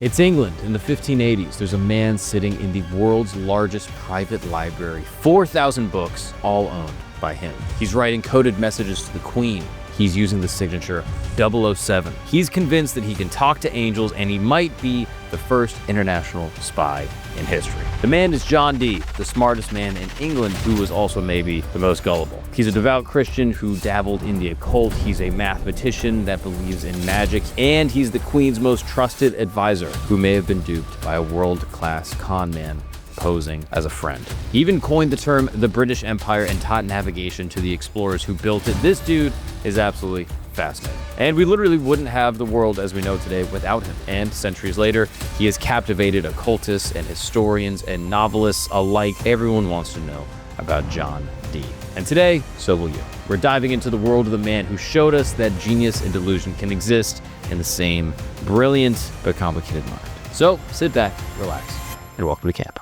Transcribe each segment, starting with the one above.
It's England in the 1580s. There's a man sitting in the world's largest private library, 4,000 books, all owned by him. He's writing coded messages to the Queen. He's using the signature 007. He's convinced that he can talk to angels, and he might be the first international spy in history. The man is John Dee, the smartest man in England, who was also maybe the most gullible. He's a devout Christian who dabbled in the occult. He's a mathematician that believes in magic, and he's the Queen's most trusted advisor, who may have been duped by a world-class con man posing as a friend. He even coined the term the British Empire and taught navigation to the explorers who built it. This dude is absolutely fascinating. And we literally wouldn't have the world as we know today without him. And centuries later, he has captivated occultists and historians and novelists alike. Everyone wants to know about John Dee. And today, so will you. We're diving into the world of the man who showed us that genius and delusion can exist in the same brilliant but complicated mind. So sit back, relax, and welcome to camp.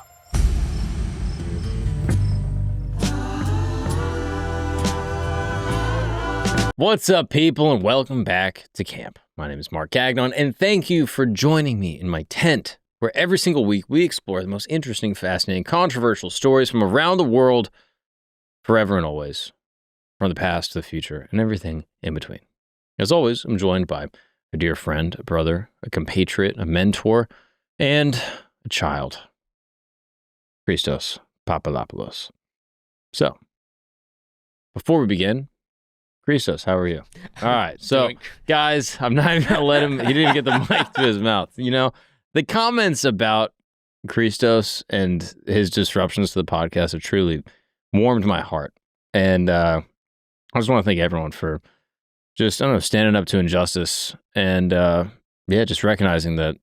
What's up, people, and welcome back to camp. My name is Mark Gagnon, and thank you for joining me in my tent, where every single week we explore the most interesting, fascinating, controversial stories from around the world, forever and always, from the past to the future, and everything in between. As always, I'm joined by a dear friend, a brother, a compatriot, a mentor, and a child, Christos Papalopoulos. So, before we begin, Christos, how are you? All right, so guys, I'm not even gonna let him, he didn't even get the mic to his mouth. You know, the comments about Christos and his disruptions to the podcast have truly warmed my heart. And I just want to thank everyone for just, I don't know, standing up to injustice and just recognizing that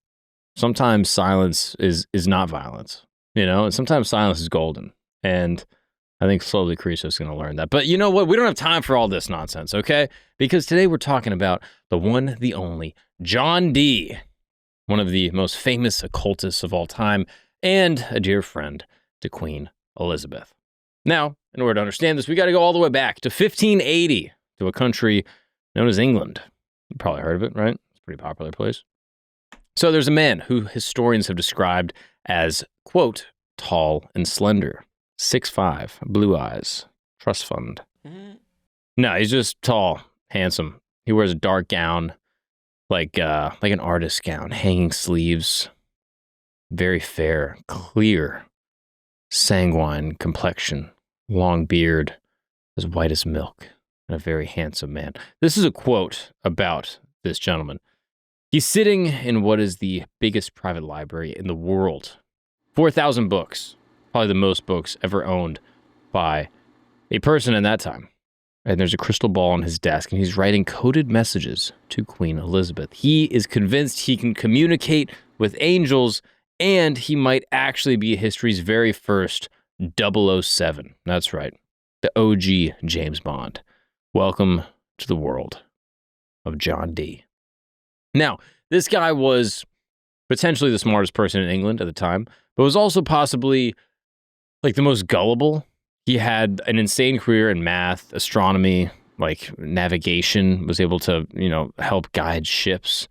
sometimes silence is not violence, you know, and sometimes silence is golden. And I think slowly Christos is going to learn that. But you know what? We don't have time for all this nonsense, okay? Because today we're talking about the one, the only, John Dee, one of the most famous occultists of all time, and a dear friend to Queen Elizabeth. Now, in order to understand this, we got to go all the way back to 1580, to a country known as England. You probably heard of it, right? It's a pretty popular place. So there's a man who historians have described as, quote, tall and slender. 6'5", blue eyes, trust fund. No, he's just tall, handsome. He wears a dark gown, like an artist's gown, hanging sleeves, very fair, clear, sanguine complexion, long beard, as white as milk, and a very handsome man. This is a quote about this gentleman. He's sitting in what is the biggest private library in the world. 4,000 books. Probably the most books ever owned by a person in that time. And there's a crystal ball on his desk, and he's writing coded messages to Queen Elizabeth. He is convinced he can communicate with angels, and he might actually be history's very first 007. That's right, the OG James Bond. Welcome to the world of John Dee. Now, this guy was potentially the smartest person in England at the time, but was also possibly like the most gullible. He had an insane career in math, astronomy, like navigation, was able to, you know, help guide ships,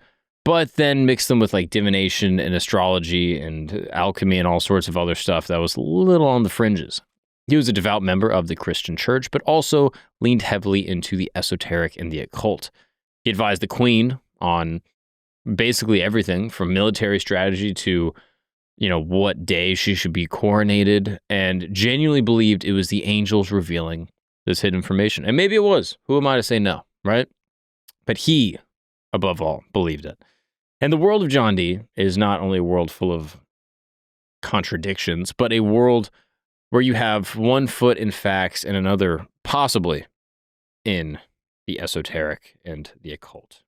but then mixed them with like divination and astrology and alchemy and all sorts of other stuff that was a little on the fringes. He was a devout member of the Christian church, but also leaned heavily into the esoteric and the occult. He advised the Queen on basically everything from military strategy to, you know, what day she should be coronated, and genuinely believed it was the angels revealing this hidden information. And maybe it was. Who am I to say no, right? But he, above all, believed it. And the world of John Dee is not only a world full of contradictions, but a world where you have one foot in facts and another possibly in the esoteric and the occult.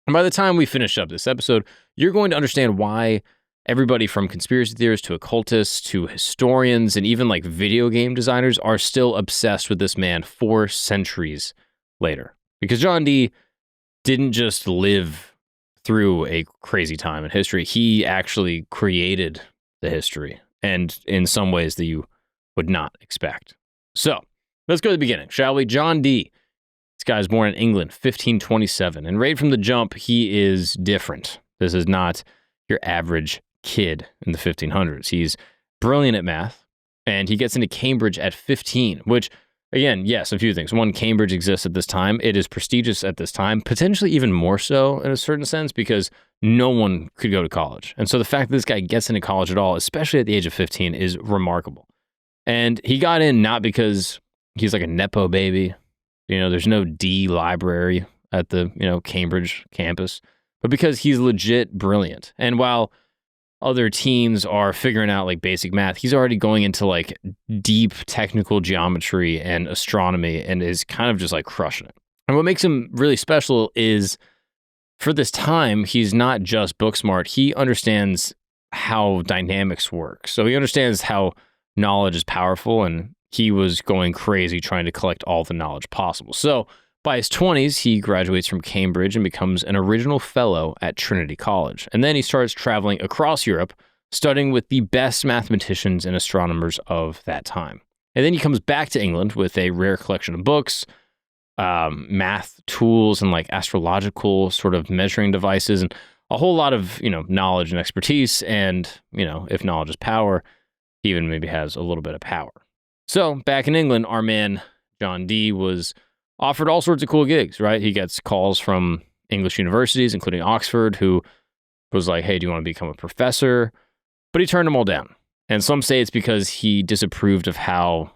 And by the time we finish up this episode, you're going to understand why everybody from conspiracy theorists to occultists to historians and even like video game designers are still obsessed with this man 4 centuries later. Because John Dee didn't just live through a crazy time in history. He actually created the history, and in some ways that you would not expect. So let's go to the beginning, shall we? John Dee. This guy was born in England, 1527. And right from the jump, he is different. This is not your average kid in the 1500s. He's brilliant at math, and he gets into Cambridge at 15, which, again, yes, a few things. One, Cambridge exists at this time. It is prestigious at this time, potentially even more so in a certain sense, because no one could go to college. And so the fact that this guy gets into college at all, especially at the age of 15, is remarkable. And he got in not because he's like a Nepo baby. There's no Dee library at the, Cambridge campus, but because he's legit brilliant. And while other teens are figuring out like basic math, he's already going into like deep technical geometry and astronomy and is kind of just like crushing it. And what makes him really special is for this time, he's not just book smart. He understands how dynamics work. So he understands how knowledge is powerful, and he was going crazy trying to collect all the knowledge possible. So by his 20s, he graduates from Cambridge and becomes an original fellow at Trinity College. And then he starts traveling across Europe, studying with the best mathematicians and astronomers of that time. And then he comes back to England with a rare collection of books, math tools, and like astrological sort of measuring devices, and a whole lot of, knowledge and expertise. And, if knowledge is power, he even maybe has a little bit of power. So back in England, our man John Dee was offered all sorts of cool gigs, right? He gets calls from English universities, including Oxford, who was like, hey, do you want to become a professor? But he turned them all down. And some say it's because he disapproved of how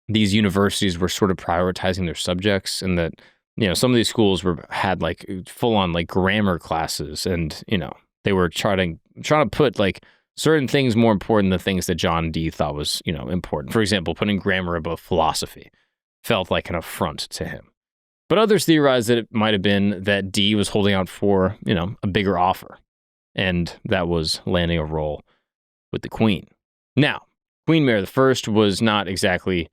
these universities were sort of prioritizing their subjects, and that, some of these schools had like full-on like grammar classes, and, they were trying to put like certain things more important than things that John Dee thought was, important. For example, putting grammar above philosophy felt like an affront to him. But others theorized that it might have been that Dee was holding out for, a bigger offer, and that was landing a role with the Queen. Now, Queen Mary I was not exactly,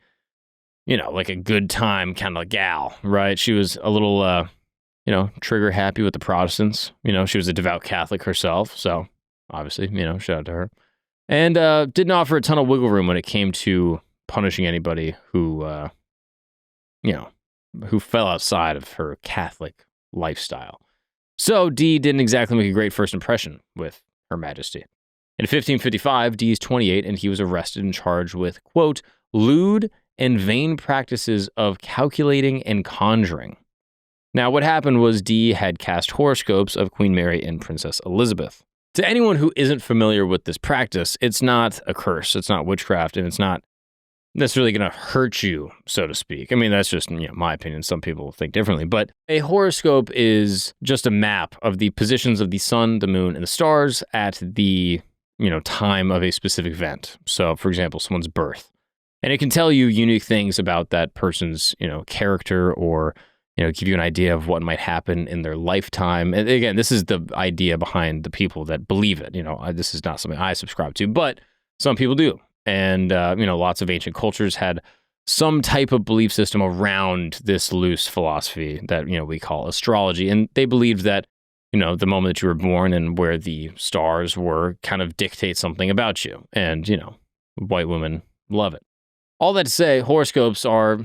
like a good time kind of gal, right? She was a little, trigger happy with the Protestants. She was a devout Catholic herself, so obviously, shout out to her. And didn't offer a ton of wiggle room when it came to punishing anybody who fell outside of her Catholic lifestyle. So Dee didn't exactly make a great first impression with Her Majesty. In 1555, Dee is 28, and he was arrested and charged with, quote, lewd and vain practices of calculating and conjuring. Now, what happened was Dee had cast horoscopes of Queen Mary and Princess Elizabeth. To anyone who isn't familiar with this practice, it's not a curse, it's not witchcraft, and it's not necessarily going to hurt you, so to speak. I mean, that's just my opinion. Some people think differently. But a horoscope is just a map of the positions of the sun, the moon, and the stars at the time of a specific event. So, for example, someone's birth. And it can tell you unique things about that person's, character, or, give you an idea of what might happen in their lifetime. And again, this is the idea behind the people that believe it. This is not something I subscribe to, but some people do. And, lots of ancient cultures had some type of belief system around this loose philosophy that, we call astrology. And they believed that, the moment that you were born and where the stars were kind of dictate something about you. And, white women love it. All that to say, horoscopes are,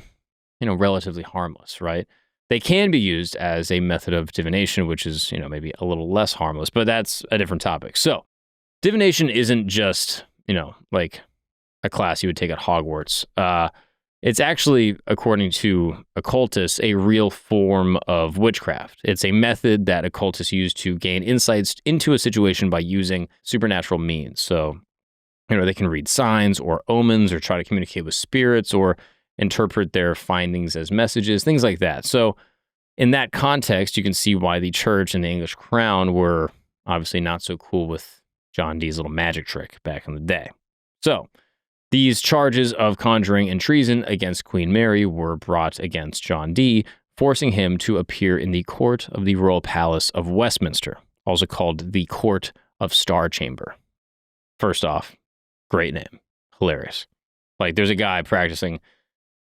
relatively harmless, right? They can be used as a method of divination, which is, maybe a little less harmless, but that's a different topic. So divination isn't just, like a class you would take at Hogwarts. It's actually, according to occultists, a real form of witchcraft. It's a method that occultists use to gain insights into a situation by using supernatural means. So, they can read signs or omens, or try to communicate with spirits, or interpret their findings as messages, things like that. So in that context, you can see why the church and the English crown were obviously not so cool with John Dee's little magic trick back in the day. So these charges of conjuring and treason against Queen Mary were brought against John Dee, forcing him to appear in the court of the Royal Palace of Westminster, also called the Court of Star Chamber. First off, great name. Hilarious. Like, there's a guy practicing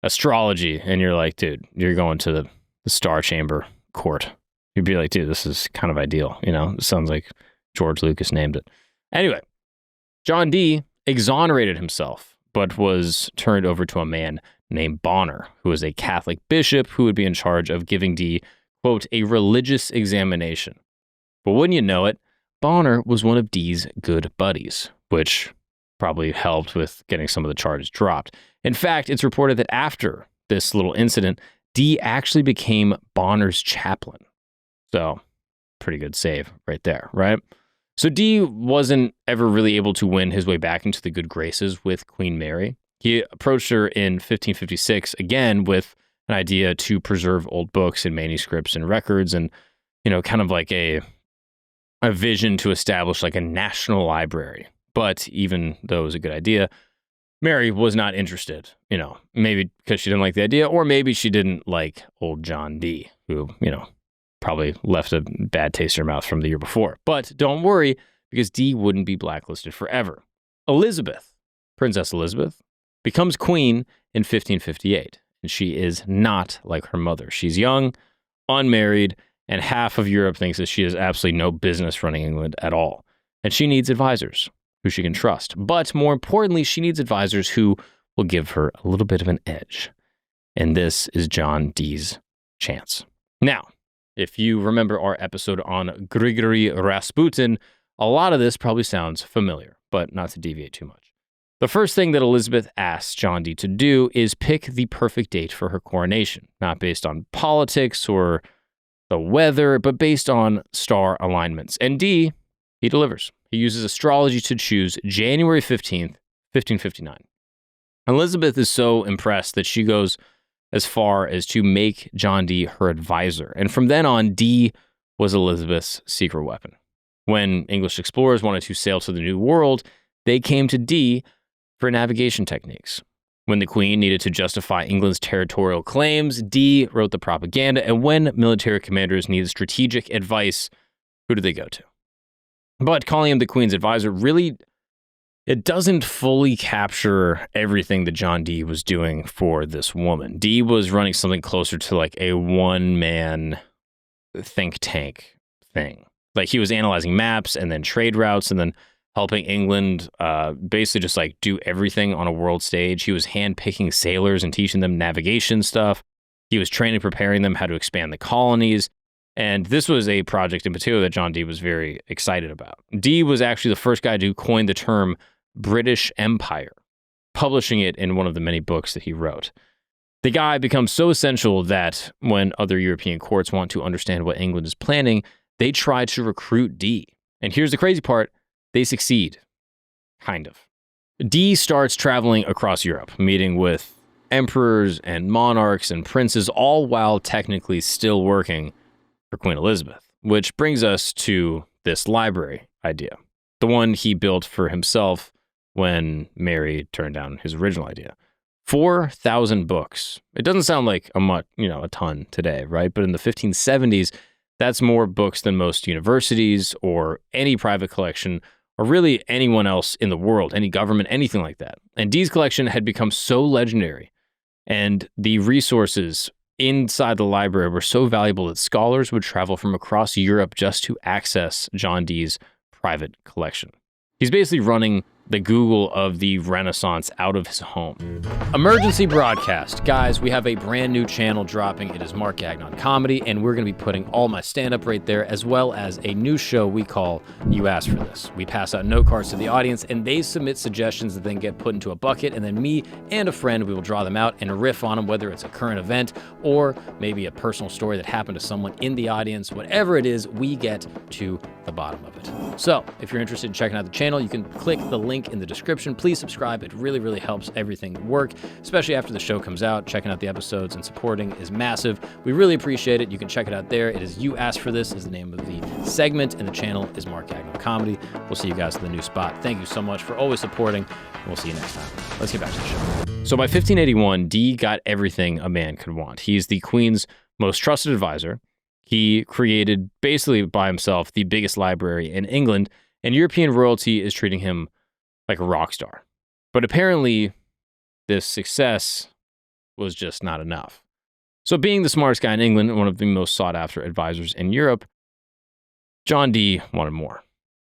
astrology, and you're like, dude, you're going to the Star Chamber court. You'd be like, dude, this is kind of ideal. It sounds like George Lucas named it. Anyway, John Dee exonerated himself, but was turned over to a man named Bonner, who was a Catholic bishop who would be in charge of giving Dee, quote, a religious examination. But wouldn't you know it, Bonner was one of Dee's good buddies, which probably helped with getting some of the charges dropped. In fact, it's reported that after this little incident, Dee actually became Bonner's chaplain. So, pretty good save right there, right? So Dee wasn't ever really able to win his way back into the good graces with Queen Mary. He approached her in 1556 again with an idea to preserve old books and manuscripts and records and, kind of like a vision to establish like a national library. But even though it was a good idea, Mary was not interested, maybe because she didn't like the idea, or maybe she didn't like old John Dee, who, probably left a bad taste in her mouth from the year before. But don't worry, because Dee wouldn't be blacklisted forever. Elizabeth, Princess Elizabeth, becomes queen in 1558, and she is not like her mother. She's young, unmarried, and half of Europe thinks that she has absolutely no business running England at all. And she needs advisors who she can trust. But more importantly, she needs advisors who will give her a little bit of an edge. And this is John Dee's chance. Now, if you remember our episode on Grigory Rasputin, a lot of this probably sounds familiar, but not to deviate too much. The first thing that Elizabeth asks John Dee to do is pick the perfect date for her coronation, not based on politics or the weather, but based on star alignments. And Dee, he delivers. He uses astrology to choose January 15th, 1559. Elizabeth is so impressed that she goes as far as to make John Dee her advisor. And from then on, Dee was Elizabeth's secret weapon. When English explorers wanted to sail to the New World, they came to Dee for navigation techniques. When the Queen needed to justify England's territorial claims, Dee wrote the propaganda. And when military commanders needed strategic advice, who did they go to? But calling him the Queen's advisor really, it doesn't fully capture everything that John Dee was doing for this woman. Dee was running something closer to like a one-man think tank thing. Like he was analyzing maps and then trade routes and then helping England basically just like do everything on a world stage. He was handpicking sailors and teaching them navigation stuff. He was training, preparing them how to expand the colonies. And this was a project in particular that John Dee was very excited about. Dee was actually the first guy to coin the term British Empire, publishing it in one of the many books that he wrote. The guy becomes so essential that when other European courts want to understand what England is planning, they try to recruit Dee. And here's the crazy part, they succeed. Kind of. Dee starts traveling across Europe, meeting with emperors and monarchs and princes, all while technically still working for Queen Elizabeth, which brings us to this library idea, the one he built for himself when Mary turned down his original idea. 4,000 books. It doesn't sound like a ton today, right? But in the 1570s, that's more books than most universities or any private collection or really anyone else in the world, any government, anything like that. And Dee's collection had become so legendary, and the resources inside the library were so valuable that scholars would travel from across Europe just to access John Dee's private collection. He's basically running the Google of the Renaissance out of his home. Emergency broadcast. Guys, we have a brand new channel dropping. It is Mark Gagnon Comedy, and we're going to be putting all my stand-up right there, as well as a new show we call You Asked for This. We pass out note cards to the audience, and they submit suggestions that then get put into a bucket, and then me and a friend, we will draw them out and riff on them, whether it's a current event or maybe a personal story that happened to someone in the audience. Whatever it is, we get to the bottom of it. So, if you're interested in checking out the channel, you can click the link in the description. Please subscribe. It really, really helps everything work, especially after the show comes out. Checking out the episodes and supporting is massive. We really appreciate it. You can check it out there. It is You Asked for This is the name of the segment, and the channel is Mark Gagnon Comedy. We'll see you guys in the new spot. Thank you so much for always supporting, and we'll see you next time. Let's get back to the show. So by 1581, Dee got everything a man could want. He's the Queen's most trusted advisor. He created, basically by himself, the biggest library in England, and European royalty is treating him like a rock star. But apparently, this success was just not enough. So being the smartest guy in England and one of the most sought-after advisors in Europe, John Dee wanted more.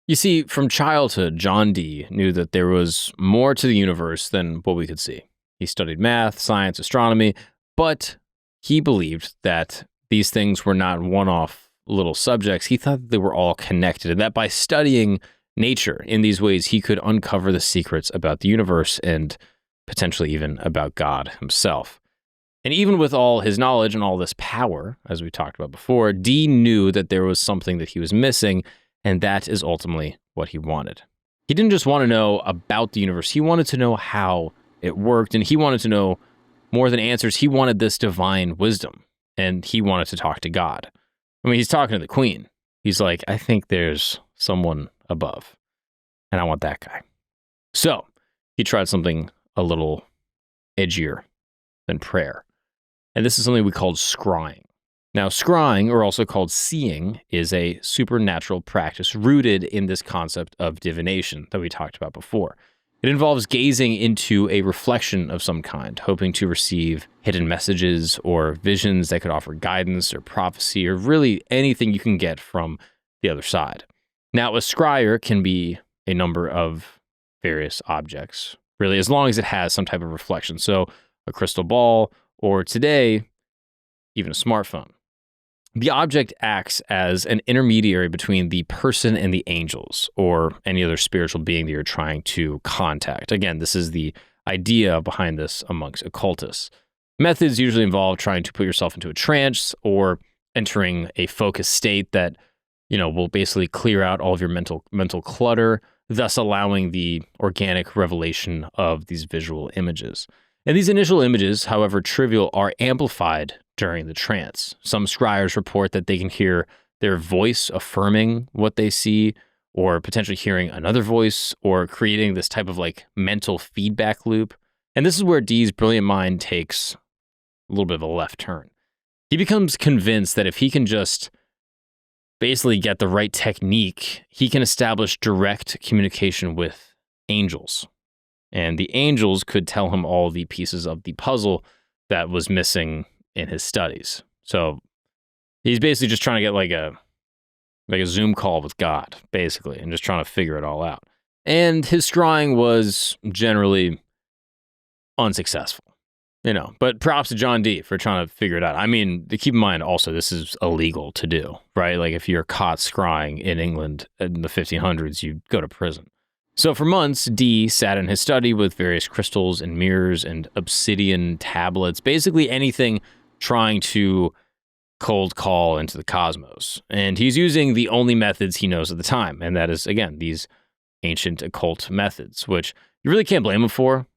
You see, from childhood, John Dee knew that there was more to the universe than what we could see. He studied math, science, astronomy, but he believed that these things were not one-off little subjects, he thought that they were all connected, and that by studying nature in these ways, he could uncover the secrets about the universe and potentially even about God himself. And even with all his knowledge and all this power, as we talked about before, Dee knew that there was something that he was missing, and that is ultimately what he wanted. He didn't just want to know about the universe, he wanted to know how it worked, and he wanted to know more than answers. He wanted this divine wisdom, and he wanted to talk to God. I mean, he's talking to the queen. He's like, I think there's someone above, and I want that guy. So he tried something a little edgier than prayer. And this is something we called scrying. Now, scrying, or also called seeing, is a supernatural practice rooted in this concept of divination that we talked about before. It involves gazing into a reflection of some kind, hoping to receive hidden messages or visions that could offer guidance or prophecy or really anything you can get from the other side. Now, a scryer can be a number of various objects, really, as long as it has some type of reflection. So a crystal ball, or today, even a smartphone. The object acts as an intermediary between the person and the angels, or any other spiritual being that you're trying to contact. Again, this is the idea behind this amongst occultists. Methods usually involve trying to put yourself into a trance or entering a focused state that, will basically clear out all of your mental clutter, thus allowing the organic revelation of these visual images. And these initial images, however trivial, are amplified during the trance. Some scryers report that they can hear their voice affirming what they see, or potentially hearing another voice, or creating this type of mental feedback loop. And this is where Dee's brilliant mind takes a little bit of a left turn. He becomes convinced that if he can just basically get the right technique, he can establish direct communication with angels. And the angels could tell him all the pieces of the puzzle that was missing in his studies. So he's basically just trying to get like a Zoom call with God, basically, and just trying to figure it all out. And his scrying was generally unsuccessful, But props to John Dee for trying to figure it out. I mean, keep in mind also, this is illegal to do, right? Like if you're caught scrying in England in the 1500s, you go to prison. So for months, Dee sat in his study with various crystals and mirrors and obsidian tablets, basically anything trying to cold call into the cosmos. And he's using the only methods he knows at the time, and that is, again, these ancient occult methods, which you really can't blame him for.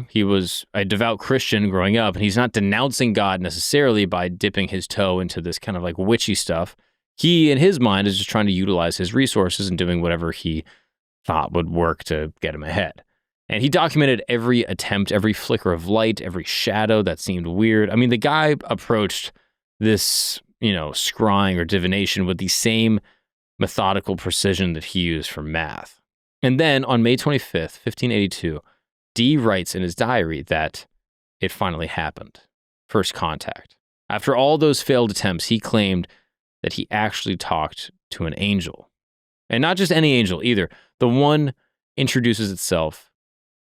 He was a devout Christian growing up, and he's not denouncing God necessarily by dipping his toe into this kind of witchy stuff. He, in his mind, is just trying to utilize his resources and doing whatever he thought would work to get him ahead. And he documented every attempt, every flicker of light, every shadow that seemed weird. I mean, the guy approached this, scrying or divination with the same methodical precision that he used for math. And then on May 25th, 1582, Dee writes in his diary that it finally happened. First contact. After all those failed attempts, he claimed that he actually talked to an angel. And not just any angel either. The one introduces itself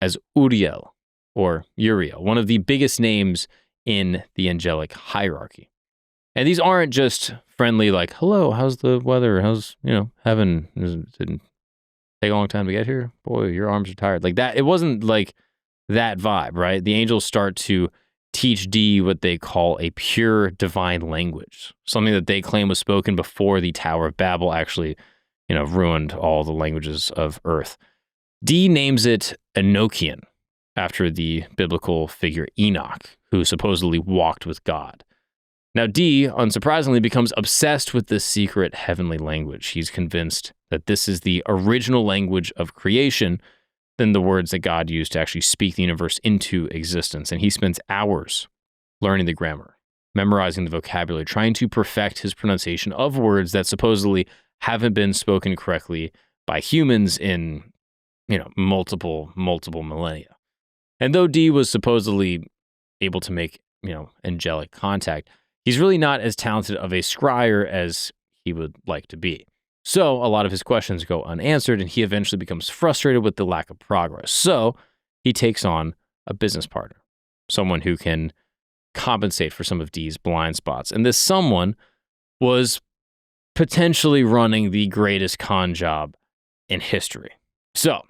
as Uriel, or Uriel, one of the biggest names in the angelic hierarchy. And these aren't just friendly, hello, how's the weather? How's, heaven? Did it take a long time to get here? Boy, your arms are tired. Like that. It wasn't like that vibe, right? The angels start to teach Dee what they call a pure divine language, something that they claim was spoken before the Tower of Babel actually ruined all the languages of Earth. Dee names it Enochian, after the biblical figure Enoch, who supposedly walked with God. Now, Dee, unsurprisingly, becomes obsessed with this secret heavenly language. He's convinced that this is the original language of creation, than the words that God used to actually speak the universe into existence. And he spends hours learning the grammar, memorizing the vocabulary, trying to perfect his pronunciation of words that supposedly haven't been spoken correctly by humans in, multiple millennia. And though Dee was supposedly able to make, angelic contact, he's really not as talented of a scryer as he would like to be. So a lot of his questions go unanswered, and he eventually becomes frustrated with the lack of progress. So he takes on a business partner, someone who can compensate for some of Dee's blind spots. And this someone was potentially running the greatest con job in history. So,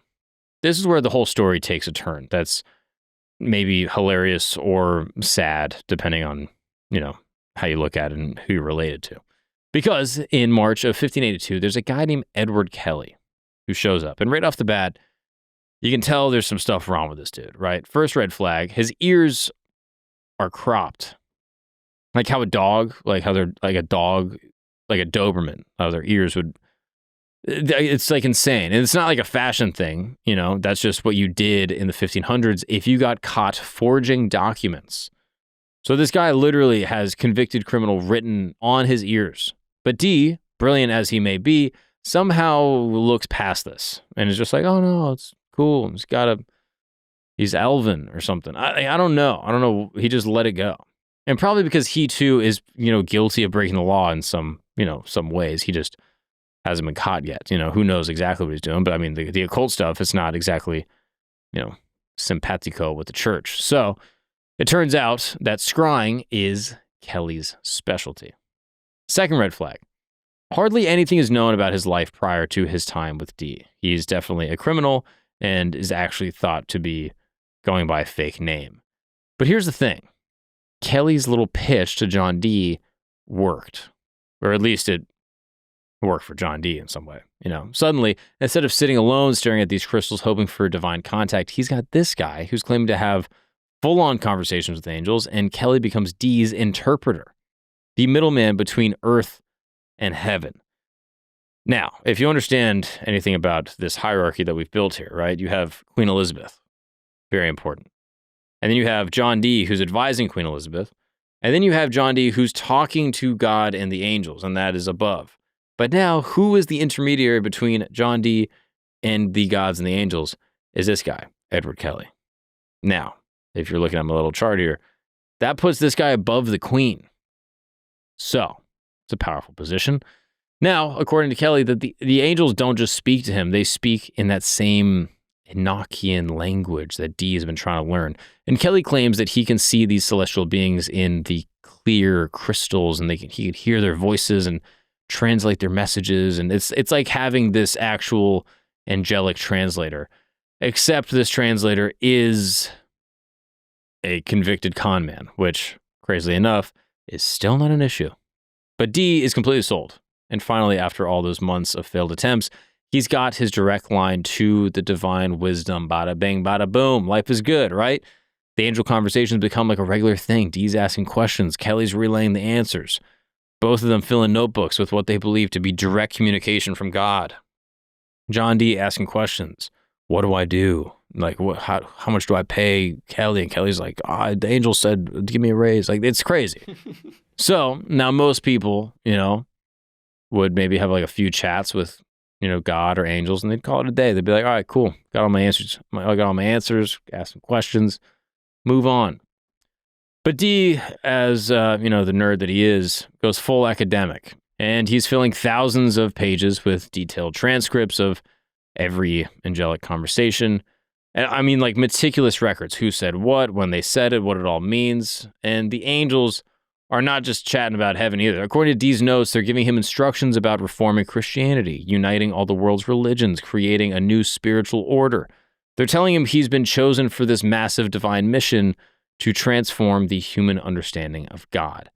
this is where the whole story takes a turn. That's maybe hilarious or sad, depending on, how you look at it and who you're related to. Because in March of 1582, there's a guy named Edward Kelley who shows up. And right off the bat, you can tell there's some stuff wrong with this dude, right? First red flag, his ears are cropped. Like how a dog, like how they're like a dog, like a Doberman, how their ears would, it's like insane. And it's not like a fashion thing, that's just what you did in the 1500s if you got caught forging documents. So this guy literally has convicted criminal written on his ears. But Dee, brilliant as he may be, somehow looks past this and is just like, oh no, it's cool. He's Elven or something. I don't know. He just let it go. And probably because he too is, guilty of breaking the law in some ways. He just hasn't been caught yet. Who knows exactly what he's doing. But I mean, the occult stuff, it's not exactly, simpatico with the church. So it turns out that scrying is Kelley's specialty. Second red flag. Hardly anything is known about his life prior to his time with Dee. He's definitely a criminal and is actually thought to be going by a fake name. But here's the thing. Kelley's little pitch to John Dee worked. Or at least it worked for John Dee in some way. Suddenly, instead of sitting alone staring at these crystals hoping for divine contact, he's got this guy who's claiming to have full-on conversations with angels, and Kelley becomes Dee's interpreter, the middleman between earth and heaven. Now, if you understand anything about this hierarchy that we've built here, right, you have Queen Elizabeth, very important. And then you have John Dee, who's advising Queen Elizabeth. And then you have John Dee, who's talking to God and the angels, and that is above. But now, who is the intermediary between John Dee and the gods and the angels? Is this guy, Edward Kelley. Now, if you're looking at my little chart here, that puts this guy above the queen. So, it's a powerful position. Now, according to Kelley, the angels don't just speak to him, they speak in that same Enochian language that Dee has been trying to learn. And Kelley claims that he can see these celestial beings in the clear crystals, and he can hear their voices and translate their messages. And it's like having this actual angelic translator, except this translator is a convicted con man, which, crazily enough, is still not an issue. But Dee is completely sold. And finally, after all those months of failed attempts, he's got his direct line to the divine wisdom. Bada bang, bada boom. Life is good, right? The angel conversations become like a regular thing. Dee's asking questions. Kelley's relaying the answers. Both of them fill in notebooks with what they believe to be direct communication from God. John Dee asking questions. What do I do? Like, how much do I pay Kelley? And Kelley's like, the angel said, give me a raise. Like, it's crazy. So now most people, would maybe have like a few chats with, God or angels, and they'd call it a day. They'd be like, all right, cool. Got all my answers. I got all my answers, ask some questions, move on. But Dee, as, the nerd that he is, goes full academic. And he's filling thousands of pages with detailed transcripts of every angelic conversation. And I mean, like meticulous records, who said what, when they said it, what it all means. And the angels are not just chatting about heaven either. According to Dee's notes, they're giving him instructions about reforming Christianity, uniting all the world's religions, creating a new spiritual order. They're telling him he's been chosen for this massive divine mission to transform the human understanding of God.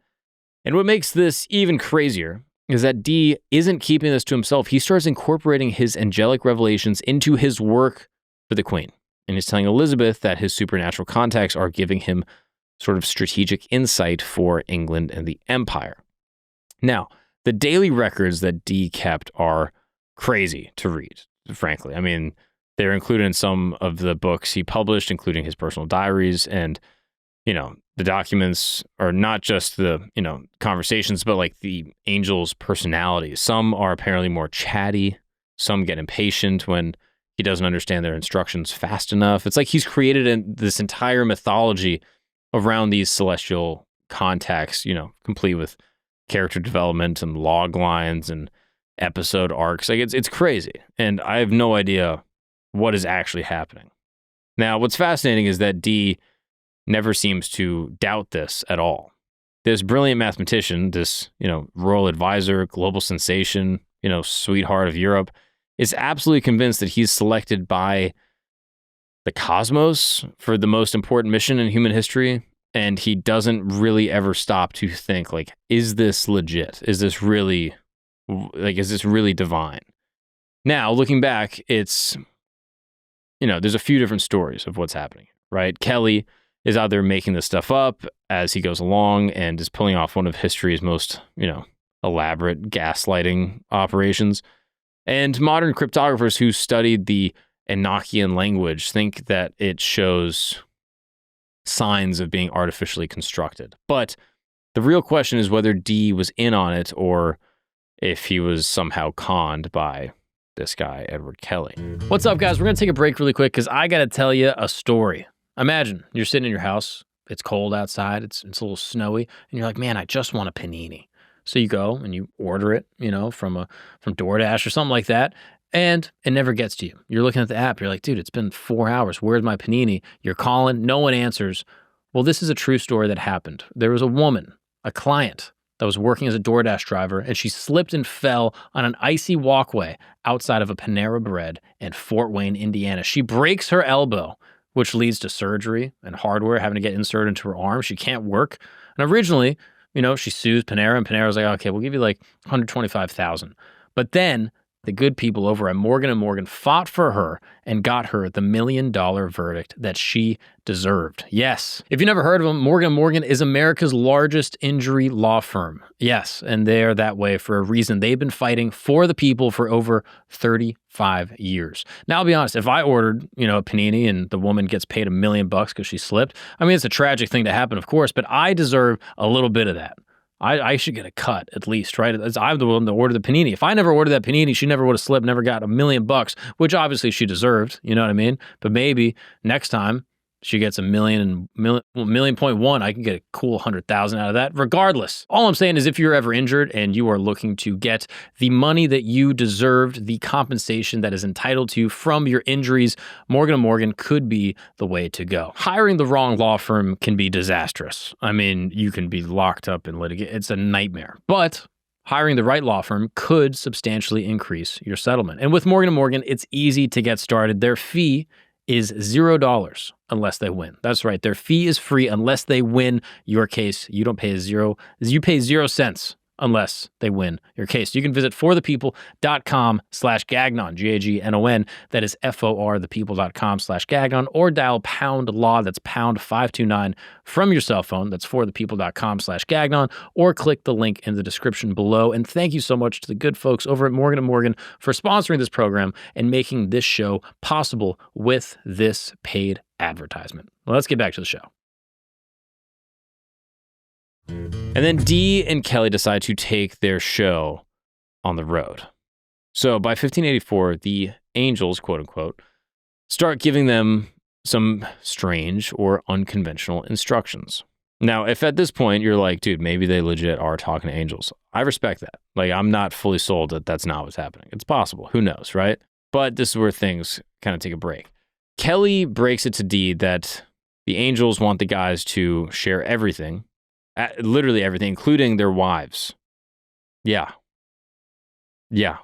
And what makes this even crazier is that Dee isn't keeping this to himself. He starts incorporating his angelic revelations into his work for the Queen. And he's telling Elizabeth that his supernatural contacts are giving him sort of strategic insight for England and the Empire. Now, the daily records that Dee kept are crazy to read, frankly. I mean, they're included in some of the books he published, including his personal diaries. And, the documents are not just the, conversations, but like the angels' personalities. Some are apparently more chatty. Some get impatient when he doesn't understand their instructions fast enough. It's like he's created this entire mythology around these celestial contacts, complete with character development and log lines and episode arcs. Like it's crazy. And I have no idea what is actually happening. Now, what's fascinating is that Dee never seems to doubt this at all. this brilliant mathematician, this, royal advisor, global sensation, sweetheart of Europe, is absolutely convinced that he's selected by the cosmos for the most important mission in human history. And he doesn't really ever stop to think, like, is this legit? Is this really divine? Now, looking back, it's, there's a few different stories of what's happening, right? Kelley is out there making this stuff up as he goes along and is pulling off one of history's most, elaborate gaslighting operations. And modern cryptographers who studied the Enochian language think that it shows signs of being artificially constructed. But the real question is whether Dee was in on it or if he was somehow conned by this guy, Edward Kelley. What's up, guys? We're going to take a break really quick because I got to tell you a story. Imagine you're sitting in your house. It's cold outside. It's a little snowy. And you're like, man, I just want a panini. So you go and you order it, from DoorDash or something like that. And it never gets to you. You're looking at the app. You're like, dude, it's been 4 hours. Where's my panini? You're calling. No one answers. Well, this is a true story that happened. There was a woman, a client, that was working as a DoorDash driver, and she slipped and fell on an icy walkway outside of a Panera Bread in Fort Wayne, Indiana. She breaks her elbow, which leads to surgery and hardware having to get inserted into her arm. She can't work. And originally, she sues Panera, and Panera was like, okay, we'll give you like $125,000. But then the good people over at Morgan & Morgan fought for her and got her the $1 million verdict that she deserved. Yes. If you never heard of them, Morgan & Morgan is America's largest injury law firm. Yes, and they're that way for a reason. They've been fighting for the people for over 35 years. Now, I'll be honest, if I ordered, a panini and the woman gets paid $1 million because she slipped, I mean, it's a tragic thing to happen, of course, but I deserve a little bit of that. I should get a cut at least, right? I'm the one that ordered the panini. If I never ordered that panini, she never would have slipped, never got $1 million, which obviously she deserved. You know what I mean? But maybe next time she gets $1.1 million, I can get a cool 100,000 out of that. Regardless, all I'm saying is if you're ever injured and you are looking to get the money that you deserved, the compensation that is entitled to you from your injuries, Morgan & Morgan could be the way to go. Hiring the wrong law firm can be disastrous. I mean, you can be locked up in litigation. It's a nightmare. But hiring the right law firm could substantially increase your settlement. And with Morgan & Morgan, it's easy to get started. Their fee is $0 unless they win. That's right. Their fee is free unless they win your case. You don't pay you pay 0 cents unless they win your case. You can visit forthepeople.com/gagnon, Gagnon. That is forthepeople.com/gagnon, or dial pound law. That's pound 529 from your cell phone. That's forthepeople.com/gagnon, or click the link in the description below. And thank you so much to the good folks over at Morgan & Morgan for sponsoring this program and making this show possible with this paid advertisement. Well, let's get back to the show. And then Dee and Kelley decide to take their show on the road. So by 1584, the angels, quote unquote, start giving them some strange or unconventional instructions. Now, if at this point you're like, dude, maybe they legit are talking to angels, I respect that. Like, I'm not fully sold that that's not what's happening. It's possible. Who knows, right? But this is where things kind of take a break. Kelley breaks it to Dee that the angels want the guys to share everything, literally everything, including their wives. Yeah. I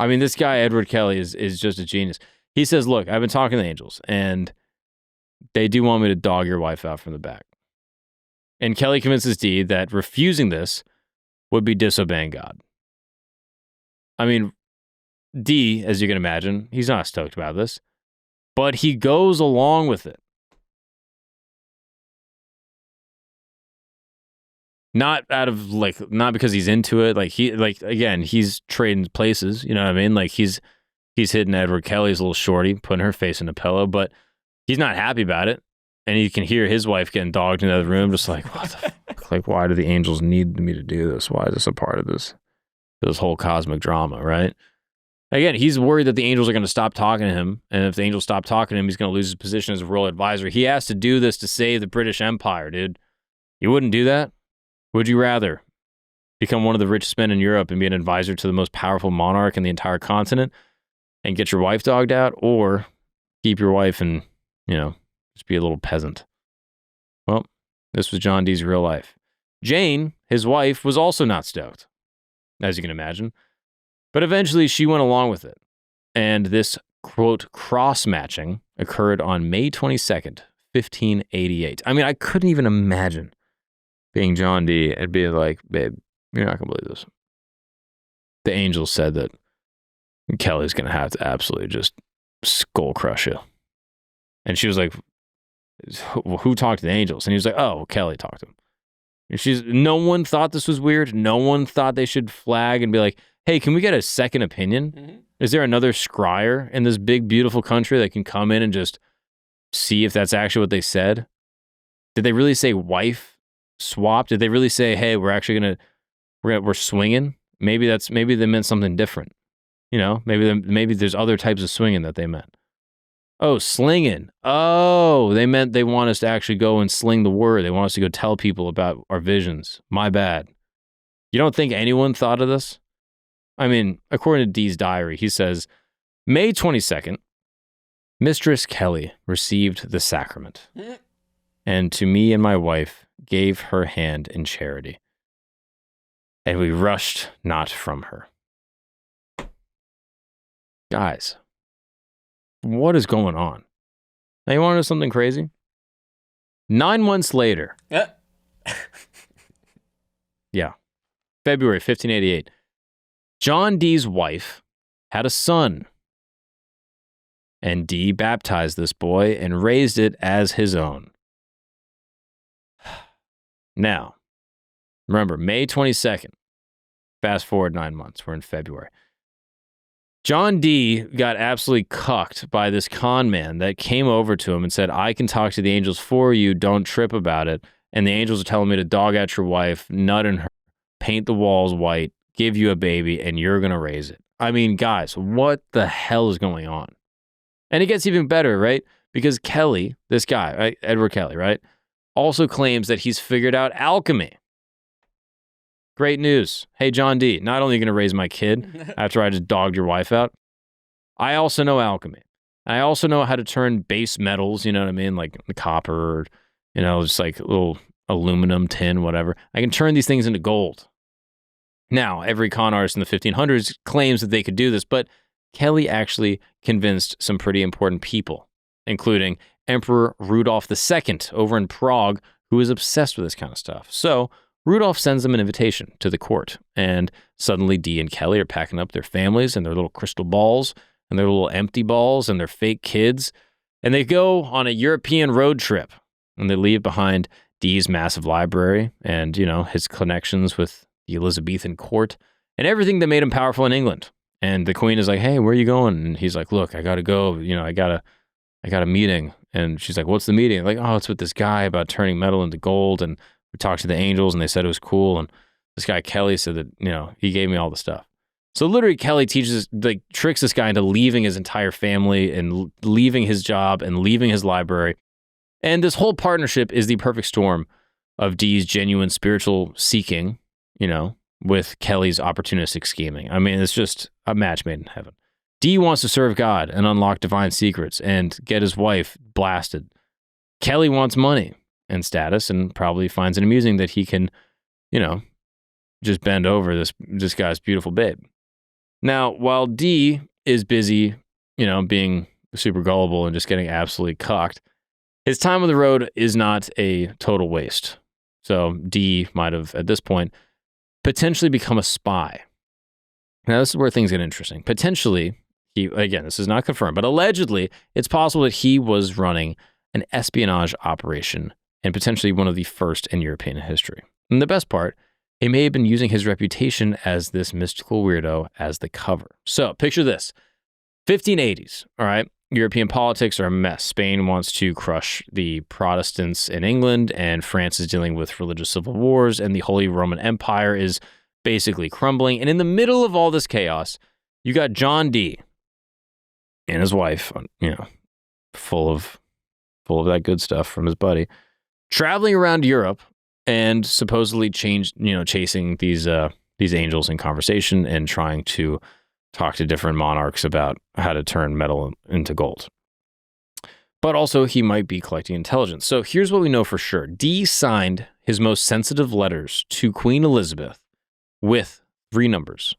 mean, this guy, Edward Kelley, is just a genius. He says, look, I've been talking to the angels, and they do want me to dog your wife out from the back. And Kelley convinces Dee that refusing this would be disobeying God. I mean, Dee, as you can imagine, he's not stoked about this, but he goes along with it. Not because he's into it. Again, he's trading places, you know what I mean? Like, he's hitting Edward Kelley's little shorty, putting her face in a pillow, but he's not happy about it. And you can hear his wife getting dogged in the other room, just like, what the fuck? Like, why do the angels need me to do this? Why is this a part of this whole cosmic drama, right? Again, he's worried that the angels are going to stop talking to him, and if the angels stop talking to him, he's going to lose his position as a royal advisor. He has to do this to save the British Empire, dude. You wouldn't do that? Would you rather become one of the richest men in Europe and be an advisor to the most powerful monarch in the entire continent and get your wife dogged out, or keep your wife and, just be a little peasant? Well, This was John Dee's real life. Jane, his wife, was also not stoked, as you can imagine. But eventually she went along with it. And this, quote, cross-matching occurred on May 22nd, 1588. I mean, I couldn't even imagine being John Dee and being like, babe, you're not going to believe this. The angel said that Kelley's going to have to absolutely just skull crush you. And she was like, who talked to the angels? And he was like, oh, Kelley talked to him. And no one thought this was weird. No one thought they should flag and be like, hey, can we get a second opinion? Mm-hmm. Is there another scryer in this big, beautiful country that can come in and just see if that's actually what they said? Did they really say wife swap? Did they really say, hey, we're swinging? Maybe they meant something different. You know, maybe there's other types of swinging that they meant. Oh, slinging. Oh, they meant they want us to actually go and sling the word. They want us to go tell people about our visions. My bad. You don't think anyone thought of this? I mean, according to Dee's diary, he says, May 22nd, Mistress Kelley received the sacrament, and to me and my wife gave her hand in charity, and we rushed not from her. Guys, what is going on? Now, you want to know something crazy? 9 months later. Yeah. February 1588. John Dee's wife had a son. And Dee baptized this boy and raised it as his own. Now, remember, May 22nd. Fast forward 9 months. We're in February. John Dee got absolutely cucked by this con man that came over to him and said, I can talk to the angels for you, don't trip about it. And the angels are telling me to dog at your wife, nut in her, paint the walls white, give you a baby, and you're going to raise it. I mean, guys, what the hell is going on? And it gets even better, right? Because Kelley, this guy, right? Edward Kelley, right? Also claims that he's figured out alchemy. Great news. Hey, John Dee, not only are you going to raise my kid after I just dogged your wife out, I also know alchemy. I also know how to turn base metals, you know what I mean? Like the copper, or, you know, just like a little aluminum, tin, whatever. I can turn these things into gold. Now, every con artist in the 1500s claims that they could do this, but Kelley actually convinced some pretty important people, including Emperor Rudolph II over in Prague, who is obsessed with this kind of stuff. So Rudolph sends them an invitation to the court, and suddenly Dee and Kelley are packing up their families and their little crystal balls and their little empty balls and their fake kids, and they go on a European road trip, and they leave behind Dee's massive library and, you know, his connections with the Elizabethan court and everything that made him powerful in England. And the queen is like, hey, where are you going? And he's like, look, I got to go. You know, I got a meeting. And she's like, what's the meeting? Like, oh, it's with this guy about turning metal into gold. And we talked to the angels and they said it was cool. And this guy, Kelley, said that, you know, he gave me all the stuff. So literally Kelley tricks this guy into leaving his entire family and leaving his job and leaving his library. And this whole partnership is the perfect storm of Dee's genuine spiritual seeking, you know, with Kelley's opportunistic scheming. I mean, it's just a match made in heaven. Dee wants to serve God and unlock divine secrets and get his wife blasted. Kelley wants money and status and probably finds it amusing that he can, you know, just bend over this guy's beautiful babe. Now, while Dee is busy, you know, being super gullible and just getting absolutely cucked, his time on the road is not a total waste. So Dee might have, at this point, potentially become a spy. Now, this is where things get interesting. Potentially, this is not confirmed, but allegedly, it's possible that he was running an espionage operation and potentially one of the first in European history. And the best part, he may have been using his reputation as this mystical weirdo as the cover. So picture this, 1580s, all right? European politics are a mess. Spain wants to crush the Protestants in England, and France is dealing with religious civil wars, and the Holy Roman Empire is basically crumbling. And in the middle of all this chaos, you got John Dee and his wife, you know, full of that good stuff from his buddy, traveling around Europe and supposedly chasing these angels in conversation and trying to talk to different monarchs about how to turn metal into gold. but also he might be collecting intelligence. So here's what we know for sure. Dee signed his most sensitive letters to Queen Elizabeth with 3 numbers,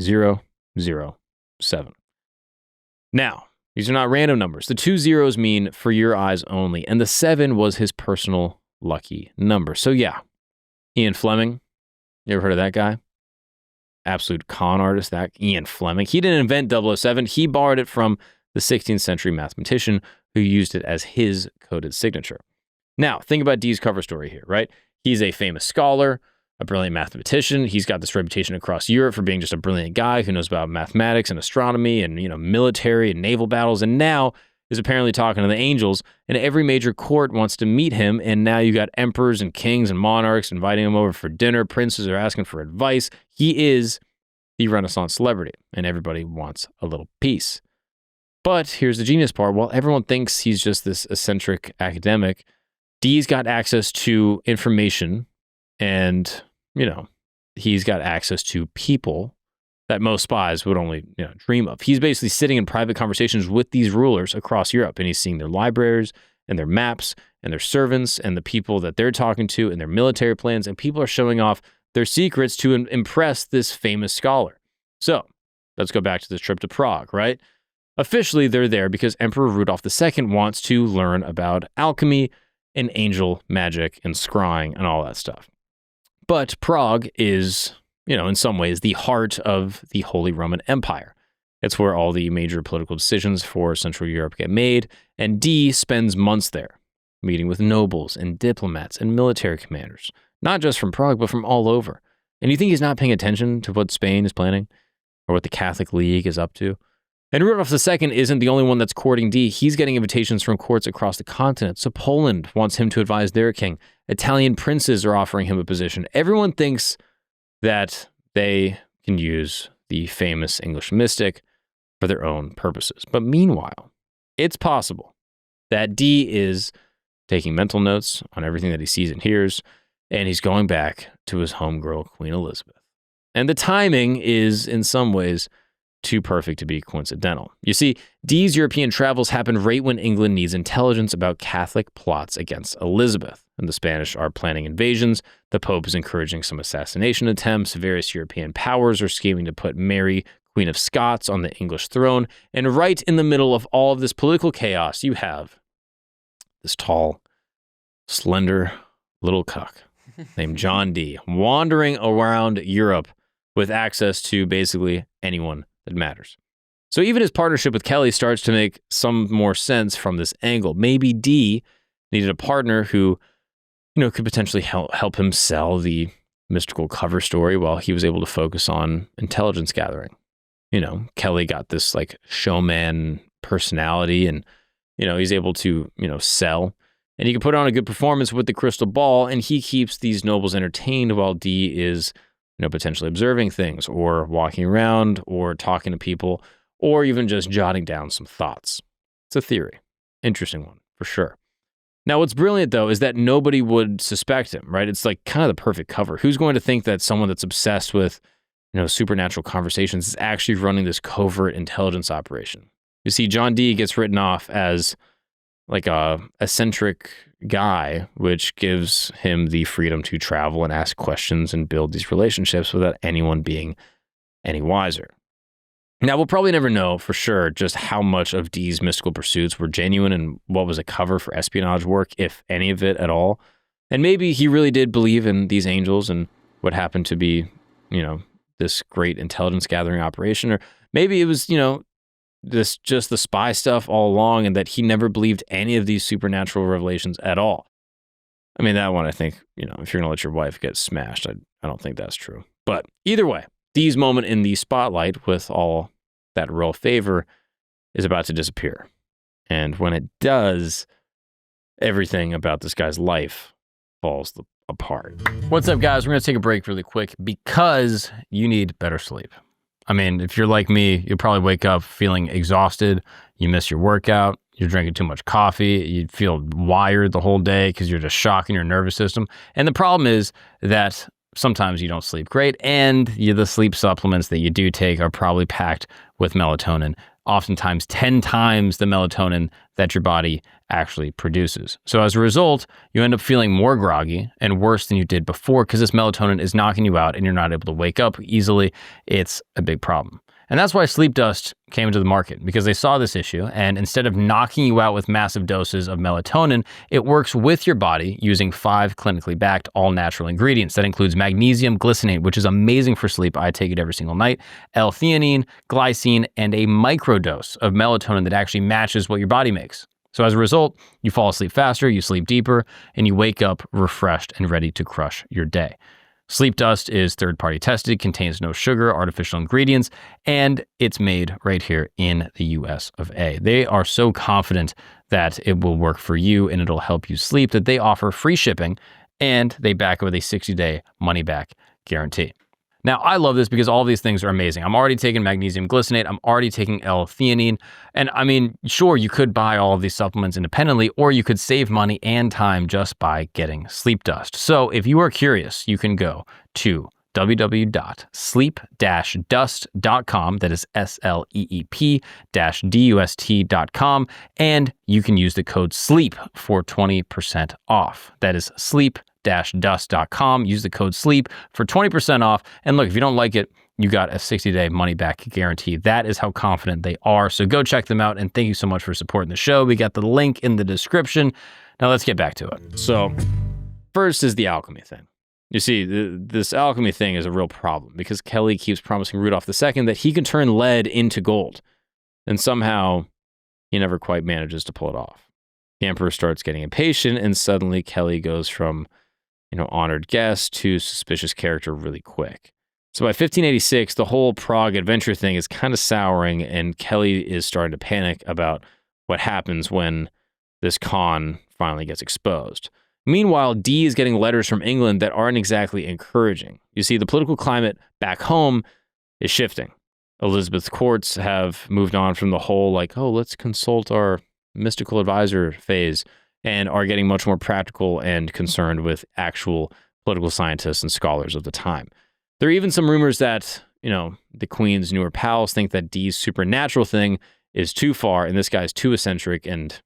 0, 0, 7. Now, these are not random numbers. The 2 zeros mean for your eyes only, and the 7 was his personal lucky number. So yeah, Ian Fleming, you ever heard of that guy? Absolute con artist, that Ian Fleming. He didn't invent 007. He borrowed it from the 16th century mathematician who used it as his coded signature. Now, think about Dee's cover story here, right? He's a famous scholar, a brilliant mathematician. He's got this reputation across Europe for being just a brilliant guy who knows about mathematics and astronomy and, military and naval battles, and now is apparently talking to the angels, and every major court wants to meet him, and now you got emperors and kings and monarchs inviting him over for dinner. Princes are asking for advice. He is the Renaissance celebrity, and everybody wants a little piece. But here's the genius part. While everyone thinks he's just this eccentric academic, Dee's got access to information, and, he's got access to people that most spies would only dream of. He's basically sitting in private conversations with these rulers across Europe, and he's seeing their libraries and their maps and their servants and the people that they're talking to and their military plans, and people are showing off their secrets to impress this famous scholar. So let's go back to this trip to Prague, right? Officially, they're there because Emperor Rudolph II wants to learn about alchemy and angel magic and scrying and all that stuff. But Prague is, in some ways, the heart of the Holy Roman Empire. It's where all the major political decisions for Central Europe get made, and Dee spends months there, meeting with nobles and diplomats and military commanders, not just from Prague, but from all over. And you think he's not paying attention to what Spain is planning or what the Catholic League is up to? And Rudolph II isn't the only one that's courting Dee. He's getting invitations from courts across the continent. So Poland wants him to advise their king. Italian princes are offering him a position. Everyone thinks that they can use the famous English mystic for their own purposes. But meanwhile, it's possible that Dee is taking mental notes on everything that he sees and hears, and he's going back to his homegirl, Queen Elizabeth. And the timing is, in some ways, too perfect to be coincidental. You see, Dee's European travels happen right when England needs intelligence about Catholic plots against Elizabeth. And the Spanish are planning invasions, the Pope is encouraging some assassination attempts, various European powers are scheming to put Mary, Queen of Scots, on the English throne, and right in the middle of all of this political chaos, you have this tall, slender little cuck named John Dee wandering around Europe with access to basically anyone that matters. So even his partnership with Kelley starts to make some more sense from this angle. Maybe Dee needed a partner who, could potentially help him sell the mystical cover story while he was able to focus on intelligence gathering. Kelley got this showman personality, and, he's able to, sell, and he can put on a good performance with the crystal ball, and he keeps these nobles entertained while Dee is potentially observing things or walking around or talking to people or even just jotting down some thoughts. It's a theory. Interesting one, for sure. Now, what's brilliant, though, is that nobody would suspect him, right? It's kind of the perfect cover. Who's going to think that someone that's obsessed with, supernatural conversations is actually running this covert intelligence operation? You see, John Dee gets written off as a eccentric guy, which gives him the freedom to travel and ask questions and build these relationships without anyone being any wiser. Now, we'll probably never know for sure just how much of Dee's mystical pursuits were genuine and what was a cover for espionage work, if any of it at all. And maybe he really did believe in these angels and what happened to be, this great intelligence gathering operation. Or maybe it was, this just the spy stuff all along, and that he never believed any of these supernatural revelations at all. I mean, that one, I think, if you're going to let your wife get smashed, I don't think that's true. But either way, Dee's moment in the spotlight with all that royal favor is about to disappear. And when it does, everything about this guy's life falls apart. What's up, guys? We're going to take a break really quick because you need better sleep. I mean, if you're like me, you'll probably wake up feeling exhausted. You miss your workout. You're drinking too much coffee. You feel wired the whole day because you're just shocking your nervous system. And the problem is that sometimes you don't sleep great, and the sleep supplements that you do take are probably packed with melatonin oftentimes 10 times the melatonin that your body actually produces. So as a result, you end up feeling more groggy and worse than you did before because this melatonin is knocking you out and you're not able to wake up easily. It's a big problem. And that's why Sleep Dust came into the market, because they saw this issue, and instead of knocking you out with massive doses of melatonin, it works with your body using 5 clinically backed all-natural ingredients. That includes magnesium glycinate, which is amazing for sleep. I take it every single night, L-theanine, glycine, and a microdose of melatonin that actually matches what your body makes. So as a result, you fall asleep faster, you sleep deeper, and you wake up refreshed and ready to crush your day. Sleep Dust is third-party tested, contains no sugar, artificial ingredients, and it's made right here in the US of A. They are so confident that it will work for you and it'll help you sleep that they offer free shipping, and they back it with a 60-day money-back guarantee. Now, I love this because all of these things are amazing. I'm already taking magnesium glycinate. I'm already taking L-theanine. And I mean, sure, you could buy all of these supplements independently, or you could save money and time just by getting Sleep Dust. So if you are curious, you can go to www.sleep-dust.com. That is SLEEP-DUST.com. And you can use the code SLEEP for 20% off. That is sleep-dust.com. Use the code SLEEP for 20% off. And look, if you don't like it, you got a 60-day money-back guarantee. That is how confident they are. So go check them out, and thank you so much for supporting the show. We got the link in the description. Now let's get back to it. So first is the alchemy thing. You see, this alchemy thing is a real problem because Kelley keeps promising Rudolph II that he can turn lead into gold, and somehow he never quite manages to pull it off. The emperor starts getting impatient, and suddenly Kelley goes from, honored guest to suspicious character really quick. So by 1586, the whole Prague adventure thing is kind of souring, and Kelley is starting to panic about what happens when this con finally gets exposed. Meanwhile, Dee is getting letters from England that aren't exactly encouraging. You see, the political climate back home is shifting. Elizabeth's courts have moved on from the whole, let's consult our mystical advisor phase, and are getting much more practical and concerned with actual political scientists and scholars of the time. There are even some rumors that, the Queen's newer pals think that Dee's supernatural thing is too far and this guy's too eccentric and,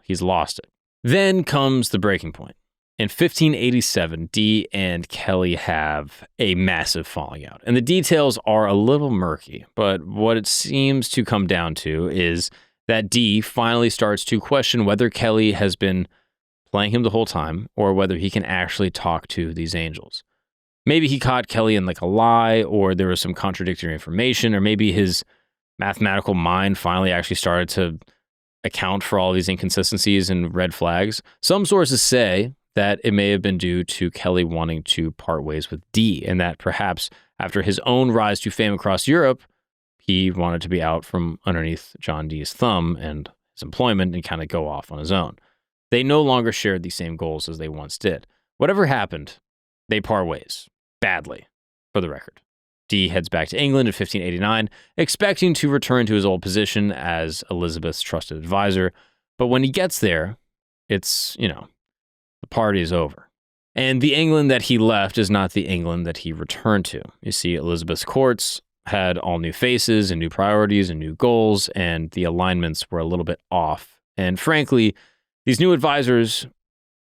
he's lost it. Then comes the breaking point. In 1587, Dee and Kelley have a massive falling out. And the details are a little murky, but what it seems to come down to is that Dee finally starts to question whether Kelley has been playing him the whole time or whether he can actually talk to these angels. Maybe he caught Kelley in a lie, or there was some contradictory information, or maybe his mathematical mind finally actually started to account for all these inconsistencies and red flags. Some sources say that it may have been due to Kelley wanting to part ways with Dee, and that perhaps after his own rise to fame across Europe, he wanted to be out from underneath John Dee's thumb and his employment and kind of go off on his own. They no longer shared the same goals as they once did. Whatever happened, they part ways. Badly, for the record. Dee heads back to England in 1589, expecting to return to his old position as Elizabeth's trusted advisor. But when he gets there, it's, the party is over. And the England that he left is not the England that he returned to. You see, Elizabeth's courts had all new faces and new priorities and new goals, and the alignments were a little bit off. And frankly, these new advisors,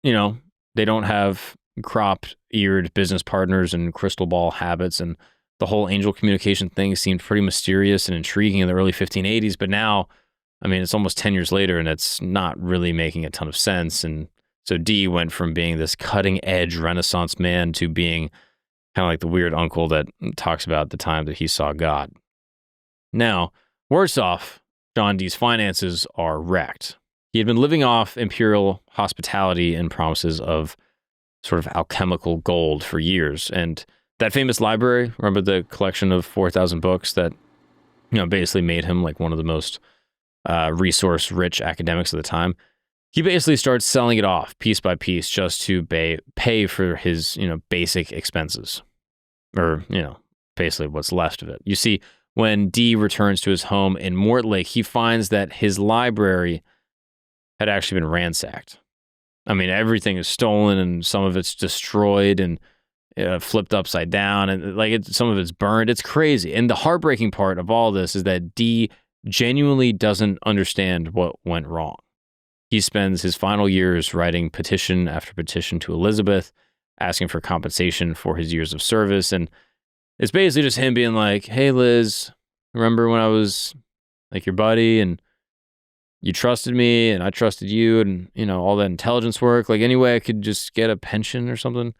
they don't have crop-eared business partners and crystal ball habits, and the whole angel communication thing seemed pretty mysterious and intriguing in the early 1580s, but now, it's almost 10 years later, and it's not really making a ton of sense. And so Dee went from being this cutting-edge Renaissance man to being kind of like the weird uncle that talks about the time that he saw God. Now, worse off, John Dee's finances are wrecked. He had been living off imperial hospitality and promises of sort of alchemical gold for years. And that famous library, remember the collection of 4,000 books that, basically made him one of the most resource-rich academics of the time? He basically starts selling it off piece by piece just to pay for his, basic expenses, or, basically what's left of it. You see, when Dee returns to his home in Mortlake, he finds that his library had actually been ransacked. Everything is stolen, and some of it's destroyed and flipped upside down, and some of it's burned. It's crazy. And the heartbreaking part of all this is that Dee genuinely doesn't understand what went wrong. He spends his final years writing petition after petition to Elizabeth, asking for compensation for his years of service. And it's basically just him being like, hey, Liz, remember when I was like your buddy and you trusted me and I trusted you and, all that intelligence work? Like, anyway, I could just get a pension or something.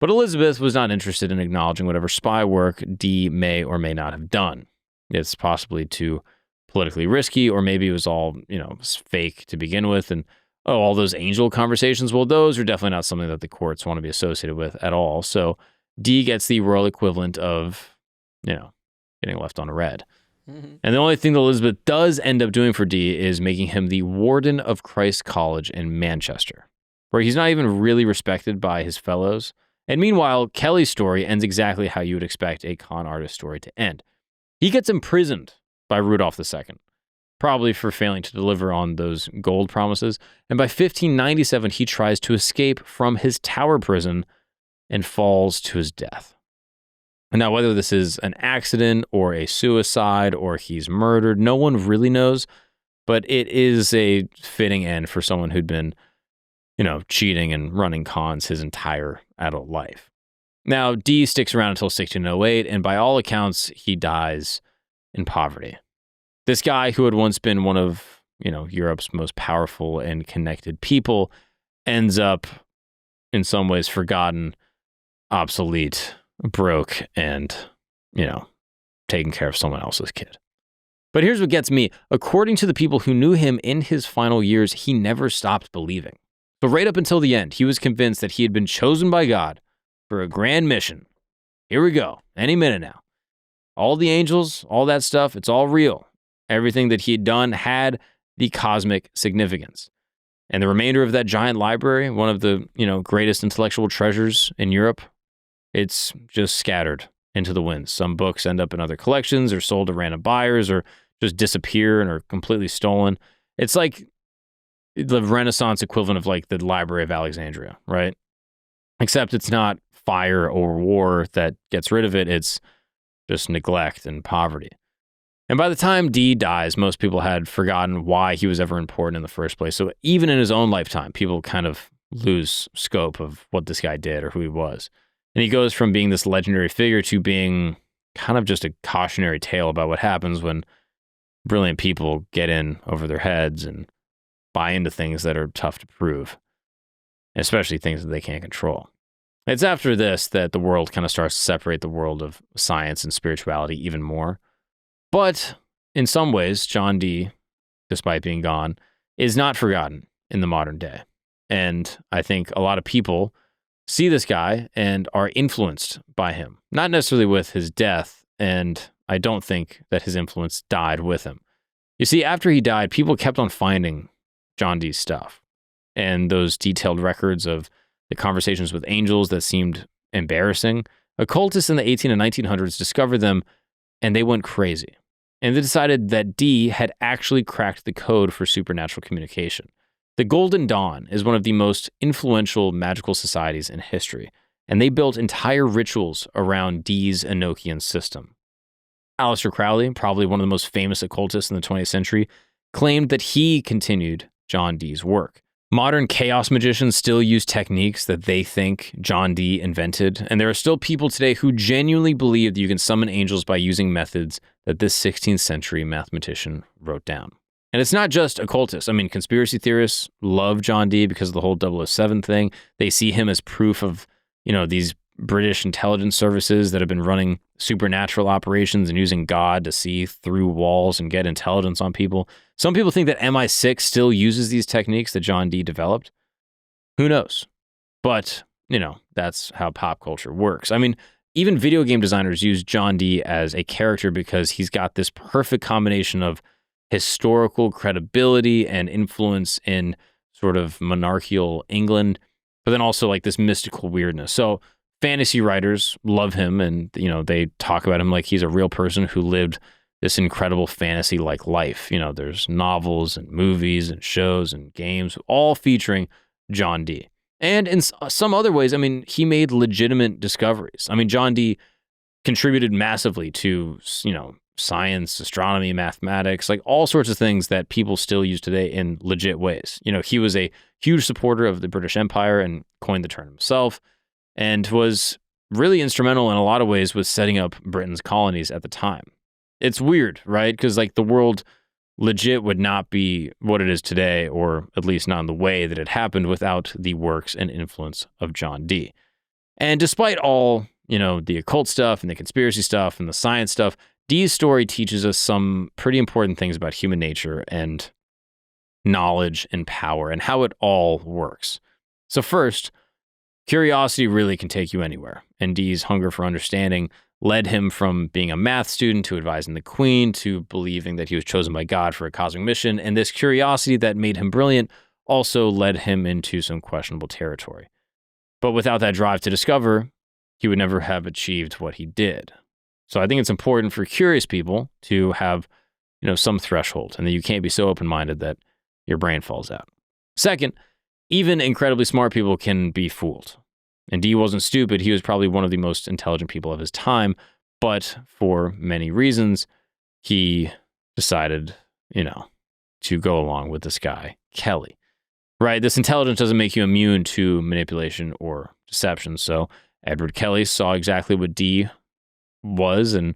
But Elizabeth was not interested in acknowledging whatever spy work Dee may or may not have done. It's possibly too politically risky, or maybe it was all, fake to begin with. And, all those angel conversations, well, those are definitely not something that the courts want to be associated with at all. So Dee gets the royal equivalent of, getting left on red. Mm-hmm. And the only thing that Elizabeth does end up doing for Dee is making him the warden of Christ College in Manchester, where he's not even really respected by his fellows. And meanwhile, Kelley's story ends exactly how you would expect a con artist story to end. He gets imprisoned by Rudolph II, probably for failing to deliver on those gold promises. And by 1597, he tries to escape from his tower prison and falls to his death. And now, whether this is an accident or a suicide or he's murdered, no one really knows, but it is a fitting end for someone who'd been, cheating and running cons his entire adult life. Now, Dee sticks around until 1608, and by all accounts, he dies in poverty. This guy who had once been one of, Europe's most powerful and connected people ends up, in some ways, forgotten, obsolete, broke, and, taking care of someone else's kid. But here's what gets me. According to the people who knew him in his final years, he never stopped believing. So right up until the end, he was convinced that he had been chosen by God for a grand mission. Here we go. Any minute now. All the angels, all that stuff, it's all real. Everything that he had done had the cosmic significance. And the remainder of that giant library, one of the, greatest intellectual treasures in Europe, it's just scattered into the winds. Some books end up in other collections or sold to random buyers or just disappear and are completely stolen. It's like the Renaissance equivalent of like the Library of Alexandria, right? Except it's not fire or war that gets rid of it. It's just neglect and poverty. And by the time Dee dies, most people had forgotten why he was ever important in the first place. So even in his own lifetime, people kind of lose scope of what this guy did or who he was. And he goes from being this legendary figure to being kind of just a cautionary tale about what happens when brilliant people get in over their heads and buy into things that are tough to prove, especially things that they can't control. It's after this that the world kind of starts to separate the world of science and spirituality even more. But in some ways, John Dee, despite being gone, is not forgotten in the modern day. And I think a lot of people see this guy and are influenced by him, not necessarily with his death, and I don't think that his influence died with him. You see, after he died, people kept on finding John Dee's stuff and those detailed records of the conversations with angels that seemed embarrassing. Occultists in the 18 and 1900s discovered them, and they went crazy. And they decided that Dee had actually cracked the code for supernatural communication. The Golden Dawn is one of the most influential magical societies in history, and they built entire rituals around Dee's Enochian system. Aleister Crowley, probably one of the most famous occultists in the 20th century, claimed that he continued John Dee's work. Modern chaos magicians still use techniques that they think John Dee invented, and there are still people today who genuinely believe that you can summon angels by using methods that this 16th century mathematician wrote down. And it's not just occultists. I mean, conspiracy theorists love John Dee because of the whole 007 thing. They see him as proof of, these British intelligence services that have been running supernatural operations and using God to see through walls and get intelligence on people. Some people think that MI6 still uses these techniques that John Dee developed. Who knows? But, that's how pop culture works. I mean, even video game designers use John Dee as a character because he's got this perfect combination of historical credibility and influence in sort of monarchical England, but then also like this mystical weirdness. So fantasy writers love him, and they talk about him like he's a real person who lived this incredible fantasy-like life. There's novels and movies and shows and games all featuring John Dee. And in some other ways, he made legitimate discoveries. John Dee contributed massively to, science, astronomy, mathematics, like all sorts of things that people still use today in legit ways. He was a huge supporter of the British Empire and coined the term himself, and was really instrumental in a lot of ways with setting up Britain's colonies at the time. It's weird, right? Because like the world legit would not be what it is today, or at least not in the way that it happened, without the works and influence of John Dee. And despite all, the occult stuff and the conspiracy stuff and the science stuff, Dee's story teaches us some pretty important things about human nature and knowledge and power and how it all works. So first, curiosity really can take you anywhere, and Dee's hunger for understanding led him from being a math student to advising the Queen to believing that he was chosen by God for a cosmic mission, and this curiosity that made him brilliant also led him into some questionable territory. But without that drive to discover, he would never have achieved what he did. So I think it's important for curious people to have, some threshold, and that you can't be so open-minded that your brain falls out. Second, even incredibly smart people can be fooled. And Dee wasn't stupid. He was probably one of the most intelligent people of his time, but for many reasons, he decided, to go along with this guy, Kelley. Right? This intelligence doesn't make you immune to manipulation or deception. So Edward Kelley saw exactly what Dee was, and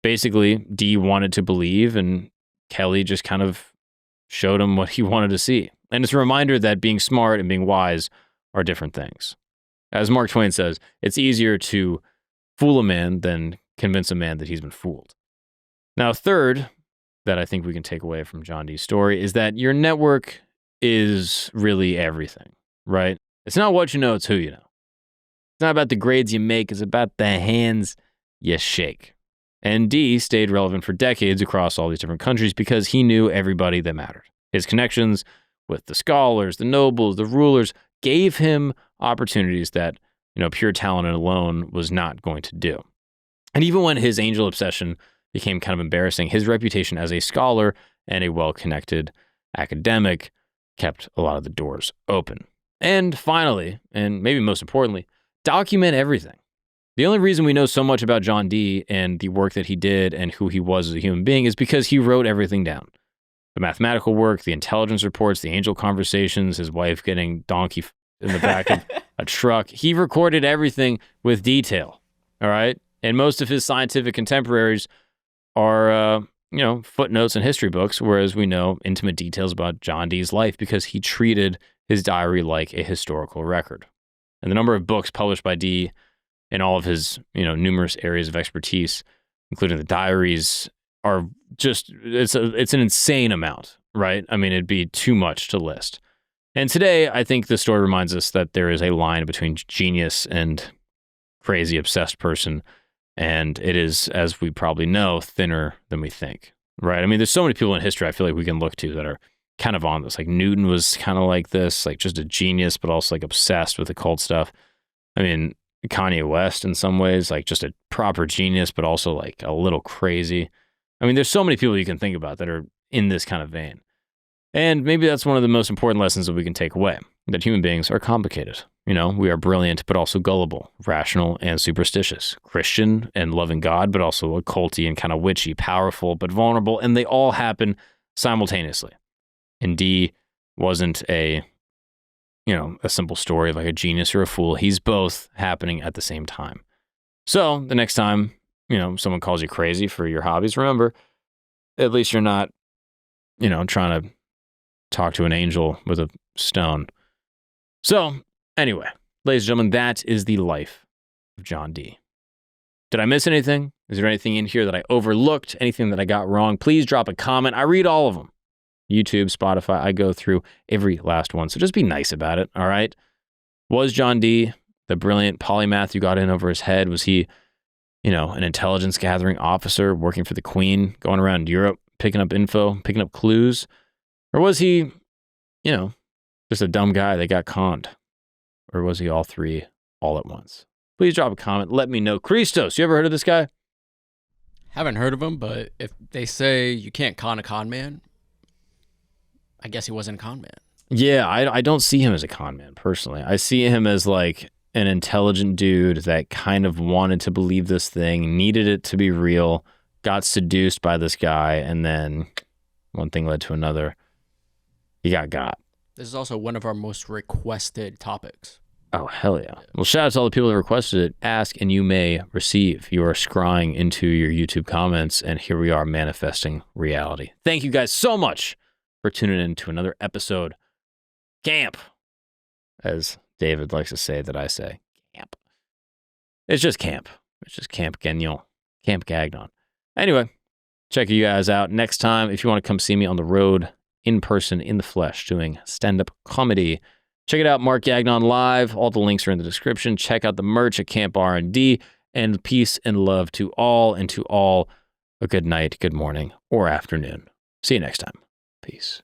basically Dee wanted to believe, and Kelley just kind of showed him what he wanted to see. And it's a reminder that being smart and being wise are different things. As Mark Twain says, it's easier to fool a man than convince a man that he's been fooled. Now, third, that I think we can take away from John Dee's story is that your network is really everything, right? It's not what you know, it's who you know. It's not about the grades you make, it's about the hands you shake. And Dee stayed relevant for decades across all these different countries because he knew everybody that mattered. His connections with the scholars, the nobles, the rulers gave him opportunities that, pure talent alone was not going to do. And even when his angel obsession became kind of embarrassing, his reputation as a scholar and a well-connected academic kept a lot of the doors open. And finally, and maybe most importantly, document everything. The only reason we know so much about John Dee and the work that he did and who he was as a human being is because he wrote everything down. The mathematical work, the intelligence reports, the angel conversations, his wife getting donkey in the back of a truck. He recorded everything with detail, all right? And most of his scientific contemporaries are, footnotes in history books, whereas we know intimate details about John Dee's life because he treated his diary like a historical record. And the number of books published by Dee in all of his, numerous areas of expertise, including the diaries, are just, it's an insane amount, right? I mean, it'd be too much to list. And today, I think the story reminds us that there is a line between genius and crazy obsessed person, and it is, as we probably know, thinner than we think, right? I mean, there's so many people in history I feel like we can look to that are kind of on this. Like Newton was kind of like this, like just a genius, but also like obsessed with occult stuff. I mean, Kanye West in some ways, like just a proper genius, but also like a little crazy. I mean, there's so many people you can think about that are in this kind of vein. And maybe that's one of the most important lessons that we can take away, that human beings are complicated. We are brilliant, but also gullible, rational and superstitious, Christian and loving God, but also occulty and kind of witchy, powerful, but vulnerable. And they all happen simultaneously. And Dee wasn't a simple story of like a genius or a fool. He's both happening at the same time. So the next time, someone calls you crazy for your hobbies, remember, at least you're not, trying to talk to an angel with a stone. So anyway, ladies and gentlemen, that is the life of John Dee. Did I miss anything? Is there anything in here that I overlooked? Anything that I got wrong? Please drop a comment. I read all of them. YouTube, Spotify, I go through every last one. So just be nice about it, all right? Was John Dee the brilliant polymath who got in over his head? Was he, an intelligence gathering officer working for the Queen, going around Europe, picking up info, picking up clues? Or was he, just a dumb guy that got conned? Or was he all three all at once? Please drop a comment. Let me know. Christos, you ever heard of this guy? Haven't heard of him, but if they say you can't con a con man, I guess he wasn't a con man. Yeah, I don't see him as a con man, personally. I see him as like an intelligent dude that kind of wanted to believe this thing, needed it to be real, got seduced by this guy, and then one thing led to another. He got. This is also one of our most requested topics. Oh, hell yeah. Well, shout out to all the people that requested it. Ask and you may receive. You are scrying into your YouTube comments, and here we are manifesting reality. Thank you guys so much for tuning in to another episode. Camp, as David likes to say that I say. Camp. It's just camp. It's just Camp Gagnon. Camp Gagnon. Anyway, check you guys out next time. If you want to come see me on the road, in person, in the flesh, doing stand-up comedy, check it out, Mark Gagnon Live. All the links are in the description. Check out the merch at Camp R&D. And peace and love to all, and to all a good night, good morning, or afternoon. See you next time. Peace.